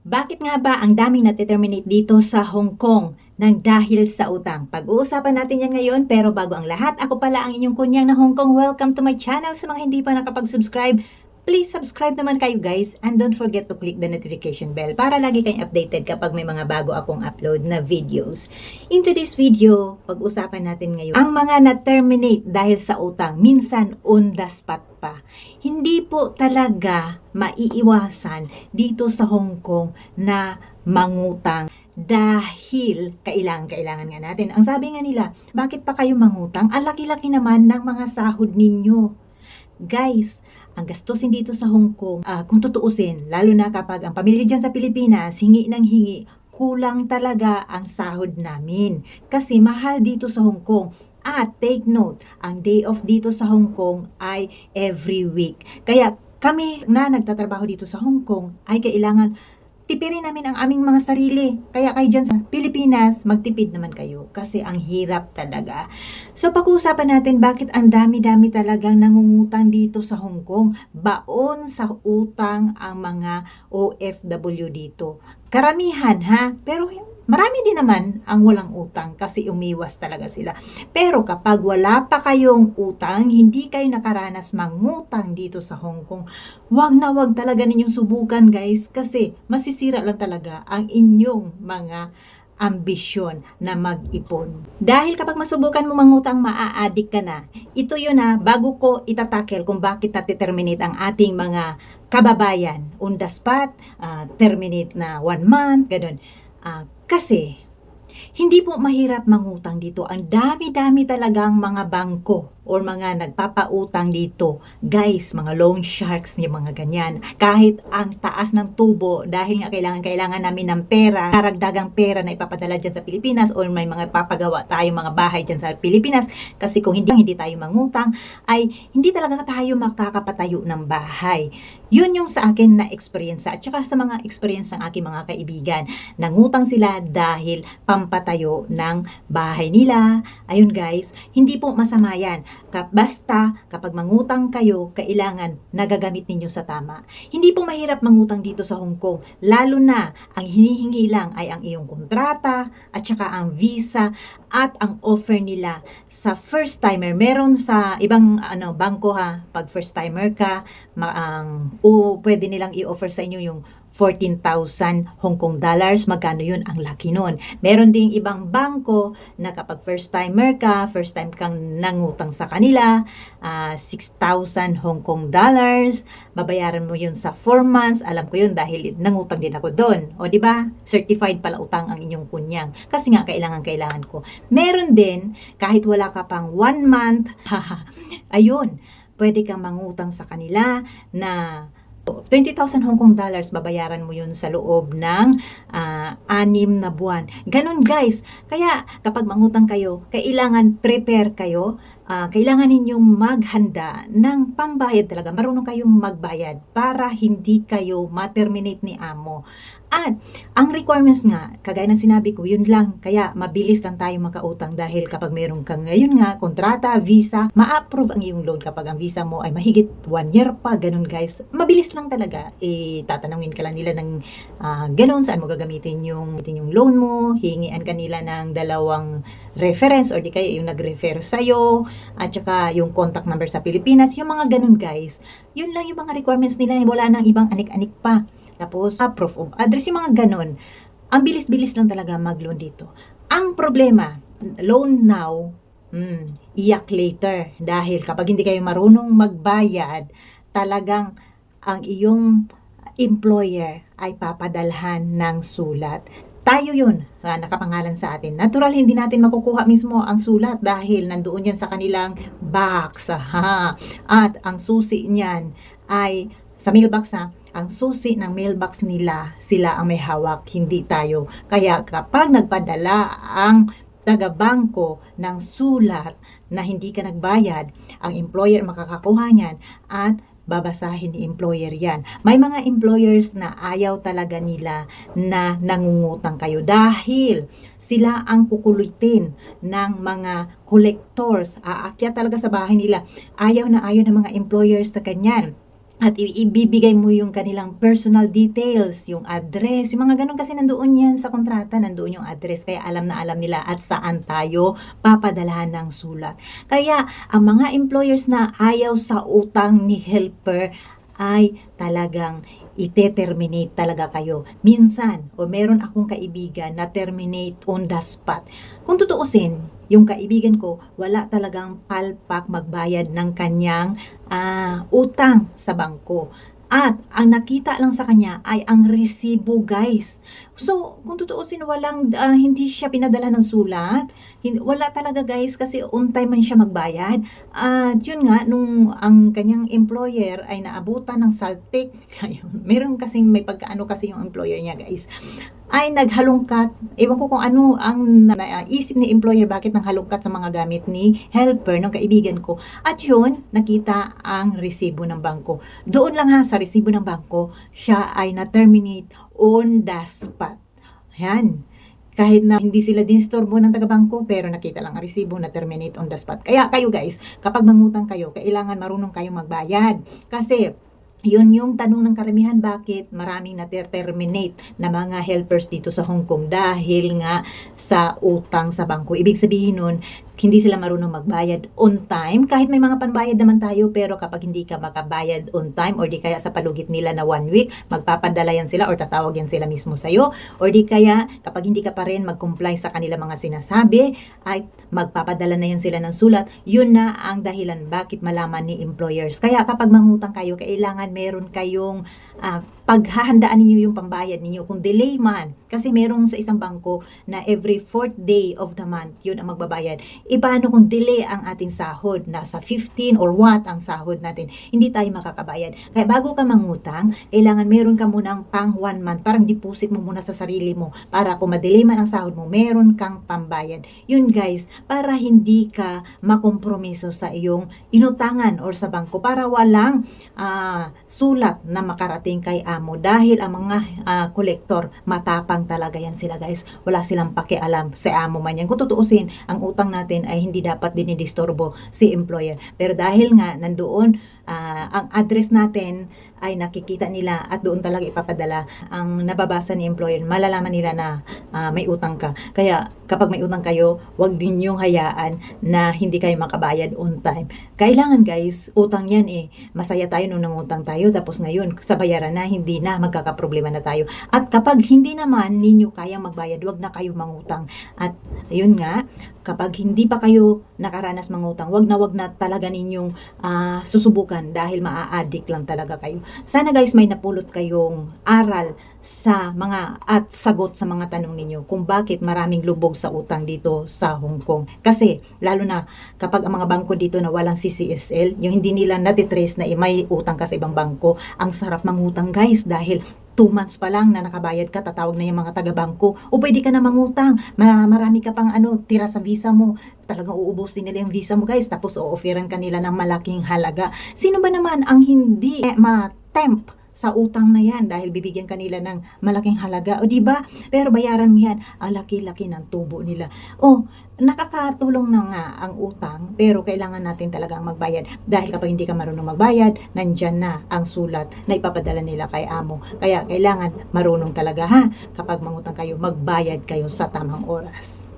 Bakit nga ba ang daming na-terminate dito sa Hong Kong nang dahil sa utang? Pag-uusapan natin yan ngayon, pero bago ang lahat, ako pala ang inyong kunyang na Hong Kong. Welcome to my channel. Sa mga hindi pa nakapag-subscribe, please subscribe naman kayo guys, and don't forget to click the notification bell para lagi kayong updated kapag may mga bago akong upload na videos. In today's video, pag-usapan natin ngayon ang mga na-terminate dahil sa utang, minsan on the spot pa. Hindi po talaga maiiwasan dito sa Hong Kong na mangutang dahil kailangan nga natin. Ang sabi nga nila, bakit pa kayo mangutang? Ang laki-laki naman ng mga sahod ninyo. Guys, ang gastusin dito sa Hong Kong, kung tutuusin, lalo na kapag ang pamilya dyan sa Pilipinas, hingi ng hingi, kulang talaga ang sahod namin. Kasi mahal dito sa Hong Kong. At take note, ang day off dito sa Hong Kong ay every week. Kaya kami na nagtatrabaho dito sa Hong Kong ay kailangan tipirin namin ang aming mga sarili. Kaya kayo dyan sa Pilipinas, magtipid naman kayo. Kasi ang hirap talaga. So pag-uusapan natin bakit ang dami-dami talagang nangungutang dito sa Hong Kong. Baon sa utang ang mga OFW dito. Karamihan ha, pero marami din naman ang walang utang kasi umiwas talaga sila. Pero kapag wala pa kayong utang, hindi kayo nakaranas mangutang dito sa Hong Kong, wag na wag talaga ninyong subukan guys kasi masisira lang talaga ang inyong mga ambisyon na mag-ipon. Dahil kapag masubukan mo mangutang, maa-addict ka na. Ito yun na, bago ko itatakel kung bakit natin-terminate ang ating mga kababayan. On the spot, terminate na 1 month, ganun. Kasi hindi po mahirap mangutang dito. Ang dami-dami talagang mga bangko or mga nagpapautang dito. Guys, mga loan sharks, yung mga ganyan. Kahit ang taas ng tubo, dahil nga kailangan namin ng pera, karagdagang pera na ipapadala dyan sa Pilipinas or may mga papagawa tayo mga bahay dyan sa Pilipinas. Kasi kung hindi tayo mangutang, ay hindi talaga tayo makakapatayo ng bahay. Yun yung sa akin na experience at saka sa mga experience ng aking mga kaibigan. Nangutang sila dahil pampatayo ng bahay nila. Ayun guys, hindi po masama yan. Basta kapag mangutang kayo, kailangan nagagamit ninyo sa tama. Hindi po mahirap mangutang dito sa Hong Kong. Lalo na ang hinihingi lang ay ang iyong kontrata at saka ang visa at ang offer nila sa first timer. Meron sa ibang bangko ha, pag first timer ka, pwede nilang i-offer sa inyo yung 14,000 Hong Kong dollars, magkano yun? Ang laki nun. Meron ding ibang bangko na kapag first timer ka, first time kang nangutang sa kanila, 6,000 Hong Kong dollars, babayaran mo yun sa 4 months. Alam ko yun dahil nangutang din ako doon. O di ba? Certified pala utang ang inyong kunyang. Kasi nga kailangan ko. Meron din kahit wala ka pang 1 month, ayun, pwede kang mangutang sa kanila na 20,000 Hong Kong dollars, babayaran mo yun sa loob ng 6 na buwan. Ganon guys. Kaya kapag mangutang kayo, kailangan prepare kayo. Kailangan ninyong maghanda ng pambayad talaga. Marunong kayong magbayad para hindi kayo ma-terminate ni amo. At ang requirements nga, kagaya ng sinabi ko, yun lang. Kaya mabilis lang tayo makautang dahil kapag meron kang ngayon nga, kontrata, visa, ma-approve ang iyong loan kapag ang visa mo ay mahigit 1 year pa. Ganun guys. Mabilis lang talaga. Tatanungin ka lang nila ng ganun, saan mo gagamitin yung loan mo, hihingian kanila ng 2 reference or di kaya yung nag-refer sa'yo, at saka yung contact number sa Pilipinas, yung mga ganun guys. Yun lang yung mga requirements nila, wala nang ibang anik-anik pa. Tapos, proof of address, yung mga ganun. Ang bilis-bilis lang talaga mag-loan dito. Ang problema, loan now, iyak later. Dahil kapag hindi kayo marunong magbayad, talagang ang iyong employer ay papadalhan ng sulat. Tayo yun, nakapangalan sa atin. Natural, hindi natin makukuha mismo ang sulat dahil nandoon yan sa kanilang box. At ang susi niyan ay sa mailbox ang susi ng mailbox nila, sila ang may hawak, hindi tayo. Kaya kapag nagpadala ang taga-bangko ng sulat na hindi ka nagbayad, ang employer makakakuha niyan at babasahin ni employer yan. May mga employers na ayaw talaga nila na nangungutang kayo dahil sila ang kukulitin ng mga collectors. Aakyat talaga sa bahay nila. Ayaw na ayaw ng mga employers sa kanyan. at ibibigay mo yung kanilang personal details, yung address, yung mga ganun kasi nandoon yan sa kontrata, nandoon yung address, kaya alam na alam nila at saan tayo papadalahan ng sulat. Kaya ang mga employers na ayaw sa utang ni helper ay talagang ite-terminate talaga kayo. Minsan, o meron akong kaibigan na terminate on the spot. Kung tutuusin, yung kaibigan ko, wala talagang palpak magbayad ng kanyang utang sa bangko. At ang nakita lang sa kanya ay ang resibo, guys. So, kung tutuusin, hindi siya pinadala ng sulat. Wala talaga, guys, kasi on time man siya magbayad. At yun nga, nung ang kanyang employer ay naabutan ng saltik, meron kasing may pagkaano kasi yung employer niya, guys, ay naghalongkat. Ewan ko kung ano ang naisip ni employer, bakit nang halongkat sa mga gamit ni helper ng kaibigan ko. At yun, nakita ang resibo ng bangko. Doon lang ha, sa resibo ng bangko, siya ay na-terminate on the spot. Yan. Kahit na hindi sila dinistorbo ng taga-bangko, pero nakita lang ang resibo na terminate on the spot. Kaya kayo, guys, kapag mangutang kayo, kailangan marunong kayong magbayad. Kasi yun yung tanong ng karamihan, bakit maraming na-terminate na mga helpers dito sa Hong Kong dahil nga sa utang sa bangko. Ibig sabihin nun, hindi sila marunong magbayad on time. Kahit may mga panbayad naman tayo, pero kapag hindi ka makabayad on time, or di kaya sa palugit nila na 1 week, magpapadala yan sila or tatawag yan sila mismo sa'yo. Or di kaya, kapag hindi ka pa rin mag-comply sa kanila mga sinasabi, ay magpapadala na yan sila ng sulat. Yun na ang dahilan bakit malaman ni employers. Kaya kapag mangutang kayo, kailangan meron kayong paghahandaan ninyo yung pambayad ninyo. Kung delay man, kasi merong sa isang bangko na every 4th day of the month, yun ang magbabayad. Paano kung delay ang ating sahod, nasa 15 or what ang sahod natin, hindi tayo makakabayad. Kaya bago ka mangutang, kailangan meron ka munang pang 1 month, parang deposit mo muna sa sarili mo, para kung madelay man ang sahod mo, meron kang pambayad. Yun, guys, para hindi ka makompromiso sa iyong inutangan or sa bangko, para walang sulat na makarating kay amo, dahil ang mga kolektor, matapang talaga yan sila, guys. Wala silang pakialam sa amo man yan. Kung tutuusin, ang utang natin ay hindi dapat dinidisturbo si employer. Pero dahil nga nandoon ang address natin ay nakikita nila at doon talaga ipapadala, ang nababasa ni employer, malalaman nila na may utang ka. Kaya kapag may utang kayo, wag din yung hayaan na hindi kayo makabayad on time. Kailangan, guys, utang yan eh. Masaya tayo nung nangutang tayo, tapos ngayon sa bayaran na, hindi na, magkakaproblema na tayo. At kapag hindi naman ninyo kayang magbayad, wag na kayo mangutang. At yun nga, kapag hindi pa kayo nakaranas mangutang, wag na talaga ninyong susubukan, dahil maa-addict lang talaga kayo. Sana, guys, may napulot kayong aral sa mga at sagot sa mga tanong ninyo kung bakit maraming lubog sa utang dito sa Hong Kong. Kasi lalo na kapag ang mga bangko dito na walang CCSL, yung hindi nila natitrace na may utang ka sa ibang bangko, ang sarap mangutang, guys, dahil 2 months pa lang na nakabayad ka, tatawag na yung mga taga-bangko, o pwede ka na mangutang, marami ka pang tira sa visa mo, talagang uubusin nila yung visa mo, guys, tapos o-offeran ka nila ng malaking halaga. Sino ba naman ang hindi ma-tempt sa utang na yan dahil bibigyan kanila ng malaking halaga, o di ba? Pero bayaran mo yan, ang laki-laki ng tubo nila. Nakakatulong na nga ang utang, pero kailangan natin talagang magbayad, dahil kapag hindi ka marunong magbayad, nandyan na ang sulat na ipapadala nila kay amo. Kaya kailangan marunong talaga, ha, kapag mangutang kayo, magbayad kayo sa tamang oras.